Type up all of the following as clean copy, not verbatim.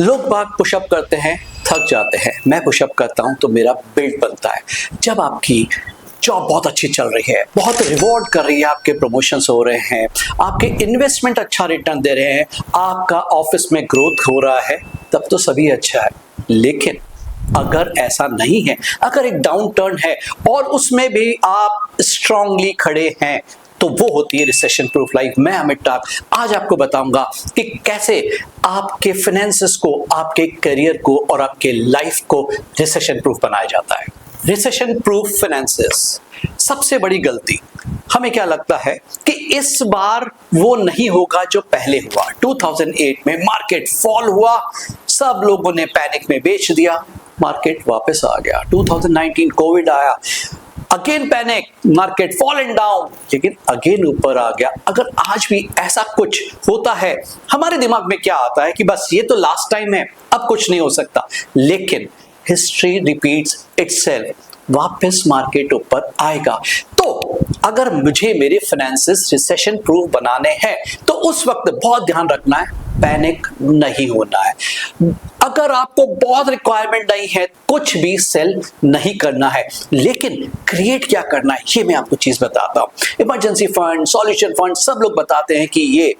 लोग बाग पुशअप करते हैं, थक जाते हैं। मैं पुशअप करता हूं तो मेरा बिल्ड बनता है। जब आपकी जॉब बहुत अच्छी चल रही है, बहुत रिवॉर्ड कर रही है, आपके प्रमोशंस हो रहे हैं, आपके इन्वेस्टमेंट अच्छा रिटर्न दे रहे हैं, आपका ऑफिस में ग्रोथ हो रहा है, तब तो सभी अच्छा है। लेकिन अगर ऐसा नहीं है, अगर एक डाउन टर्न है और उसमें भी आप स्ट्रांगली खड़े हैं, तो वो होती है रिसेशन प्रूफ लाइफ। मैं अमित टाक आज आपको बताऊंगा कि कैसे आपके फाइनेंसेस को, आपके करियर को और आपके लाइफ को रिसेशन प्रूफ बनाया जाता है। रिसेशन प्रूफ फाइनेंसेस, सबसे बड़ी गलती हमें क्या लगता है कि इस बार वो नहीं होगा जो पहले हुआ। 2008 में मार्केट फॉल हुआ, सब लोगों ने पैनिक में बेच दिया, मार्केट वापस आ गया। 2019 कोविड आया, again panic, market fall and down, लेकिन अगेन ऊपर आ गया। अगर आज भी ऐसा कुछ होता है, हमारे दिमाग में क्या आता है कि बस ये तो लास्ट टाइम है, अब कुछ नहीं हो सकता। लेकिन हिस्ट्री रिपीट्स इटसेल्फ, वापस मार्केट ऊपर आएगा। तो अगर मुझे मेरे फाइनेंसेस रिसेशन प्रूफ बनाने हैं तो उस वक्त बहुत ध्यान रखना है, पैनिक नहीं होना है। अगर आपको बहुत रिक्वायरमेंट नहीं है, कुछ भी सेल नहीं करना है, लेकिन क्रिएट क्या करना है ये मैं आपको चीज बताता हूं। इमरजेंसी फंड, सॉल्यूशन फंड, सब लोग बताते हैं कि ये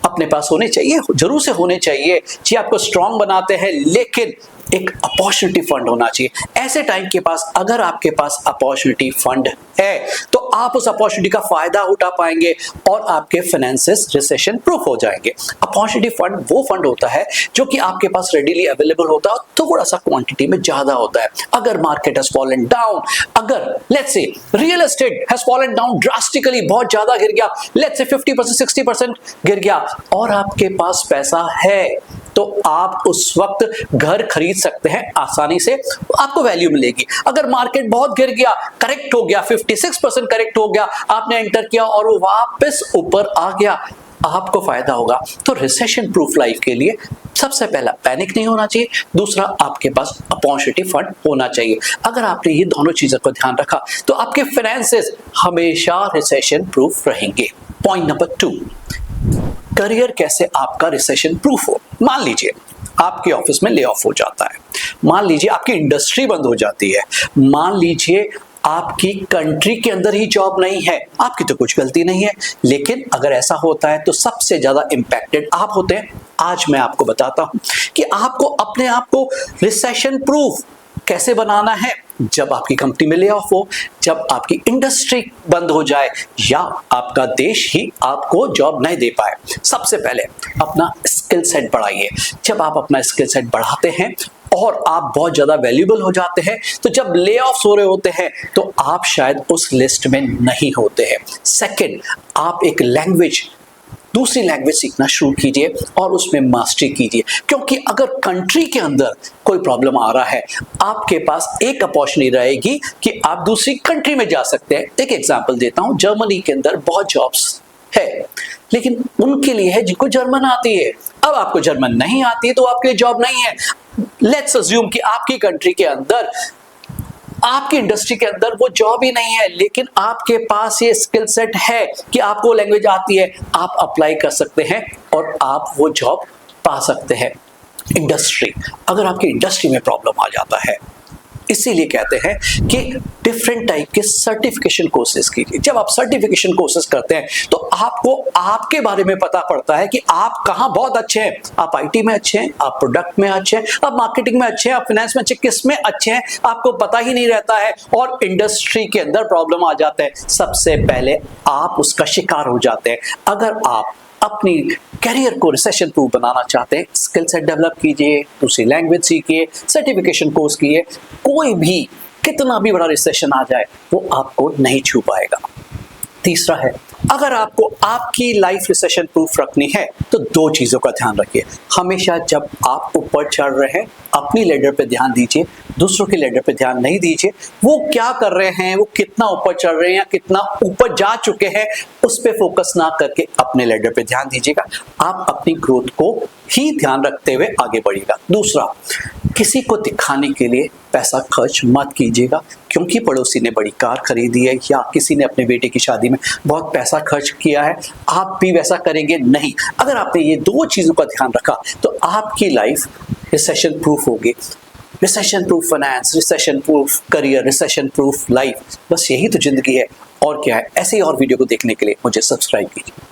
अपने पास होने चाहिए, जरूर से होने चाहिए, ये आपको स्ट्रांग बनाते हैं, लेकिन एक अपॉर्चुनिटी फंड होना चाहिए। ऐसे टाइम के पास अगर आपके पास अपॉर्चुनिटी फंड है तो आप उस अपॉर्चुनिटी का फायदा उठा पाएंगे और आपके फाइनेंसेस रिसेशन प्रूफ हो जाएंगे। अपॉर्चुनिटी फंड वो फंड होता है जो कि आपके पास रेडीली अवेलेबल होता है, थोड़ा सा क्वांटिटी में ज्यादा होता है। अगर मार्केट हैज फॉलन डाउन, अगर let's say real estate has fallen down drastically, बहुत ज्यादा गिर गया, लेट्स से 50% 60% गिर गया, और आपके पास पैसा है तो आप उस वक्त घर खरीद सकते हैं आसानी से, आपको वैल्यू मिलेगी। अगर मार्केट बहुत गिर गया, करेक्ट हो गया, 56% करेक्ट हो गया, आपने एंटर किया और वो वापस ऊपर आ गया, आपको फायदा होगा। तो रिसेशन प्रूफ लाइफ के लिए सबसे पहला पैनिक नहीं होना चाहिए, दूसरा आपके पास अपॉर्चुनिटी फंड होना चाहिए। अगर आपने ये दोनों चीजों को ध्यान रखा तो आपके फाइनेंसेस हमेशा रिसेशन प्रूफ रहेंगे। पॉइंट नंबर 2, करियर कैसे आपका रिसेशन प्रूफ हो। मान लीजिए आपके ऑफिस में ले ऑफ हो जाता है, मान लीजिए आपकी इंडस्ट्री बंद हो जाती है, मान लीजिए आपकी कंट्री के अंदर ही जॉब नहीं है, आपकी तो कुछ गलती नहीं है, लेकिन अगर ऐसा होता है तो सबसे ज्यादा इंपैक्टेड आप होते हैं। आज मैं आपको बताता हूं कि आपको अपने आप को रिसेशन प्रूफ कैसे बनाना है। जब आपकी कंपनी में ले ऑफ हो, जब आपकी इंडस्ट्री बंद हो जाए या आपका देश ही आपको जॉब नहीं दे पाए, सबसे पहले अपना स्किल सेट बढ़ाइए। जब आप अपना स्किल सेट बढ़ाते हैं और आप बहुत ज्यादा वैल्यूएबल हो जाते हैं, तो जब ले ऑफ्स हो रहे होते हैं तो आप शायद उस लिस्ट में नहीं होते हैं। सेकंड, आप एक दूसरी लैंग्वेज सीखना शुरू कीजिए और उसमें मास्टरी कीजिए, क्योंकि अगर कंट्री के अंदर कोई प्रॉब्लम आ रहा है, आपके पास एक अपॉर्चुनिटी रहेगी कि आप दूसरी कंट्री में जा सकते हैं। एक एग्जांपल देता हूं, जर्मनी के अंदर बहुत जॉब्स है, लेकिन उनके लिए है जिनको जर्मन आती है। अब आपको जर्मन नहीं आती है तो आपके लिए जॉब नहीं है। लेट्स अज्यूम कि आपकी कंट्री के अंदर, आपकी इंडस्ट्री के अंदर वो जॉब ही नहीं है, लेकिन आपके पास ये स्किल सेट है कि आपको लैंग्वेज आती है, आप अप्लाई कर सकते हैं और आप वो जॉब पा सकते हैं। इंडस्ट्री, अगर आपकी इंडस्ट्री में प्रॉब्लम आ जाता है, इसीलिए कहते हैं कि डिफरेंट टाइप के सर्टिफिकेशन कोर्सेज कीजिए। जब आप सर्टिफिकेशन कोर्सेज करते हैं तो आपको आपके बारे में पता पड़ता है कि आप कहां बहुत अच्छे हैं। आप आईटी में अच्छे हैं, आप प्रोडक्ट में अच्छे हैं, आप मार्केटिंग में अच्छे हैं, आप फाइनेंस में अच्छे, किस में अच्छे हैं आपको पता ही नहीं रहता है, और इंडस्ट्री के अंदर प्रॉब्लम आ जाता है, सबसे पहले आप उसका शिकार हो जाते हैं। अगर आप अपनी करियर को रिसेशन प्रूफ बनाना चाहते हैं, स्किल सेट डेवलप कीजिए, दूसरी लैंग्वेज सीखिए, सर्टिफिकेशन कोर्स कीजिए, कोई भी कितना भी बड़ा रिसेशन आ जाए वो आपको नहीं छू पाएगा। तीसरा है, अगर आपको आपकी लाइफ रिसेशन प्रूफ रखनी है तो दो चीजों का ध्यान रखिए। हमेशा जब आप ऊपर चढ़ रहे हैं, अपनी लेडर पे ध्यान दीजिए, दूसरों की लेडर पे ध्यान नहीं दीजिए। वो क्या कर रहे हैं, वो कितना ऊपर चढ़ रहे हैं या कितना ऊपर जा चुके हैं, उस पे फोकस ना करके अपने लेडर पे ध्यान दीजिएगा। आप अपनी ग्रोथ को ही ध्यान रखते हुए आगे बढ़िएगा। दूसरा, किसी को दिखाने के लिए पैसा खर्च मत कीजिएगा, क्योंकि पड़ोसी ने बड़ी कार खरीदी है या किसी ने अपने बेटे की शादी में बहुत पैसा खर्च किया है, आप भी वैसा करेंगे नहीं। अगर आपने ये दो चीजों का ध्यान रखा तो आपकी लाइफ रिसेशन प्रूफ होगे, recession proof finance, recession proof career, recession proof life. बस यही तो जिंदगी है और क्या है। ऐसे ही और वीडियो को देखने के लिए मुझे सब्सक्राइब कीजिए।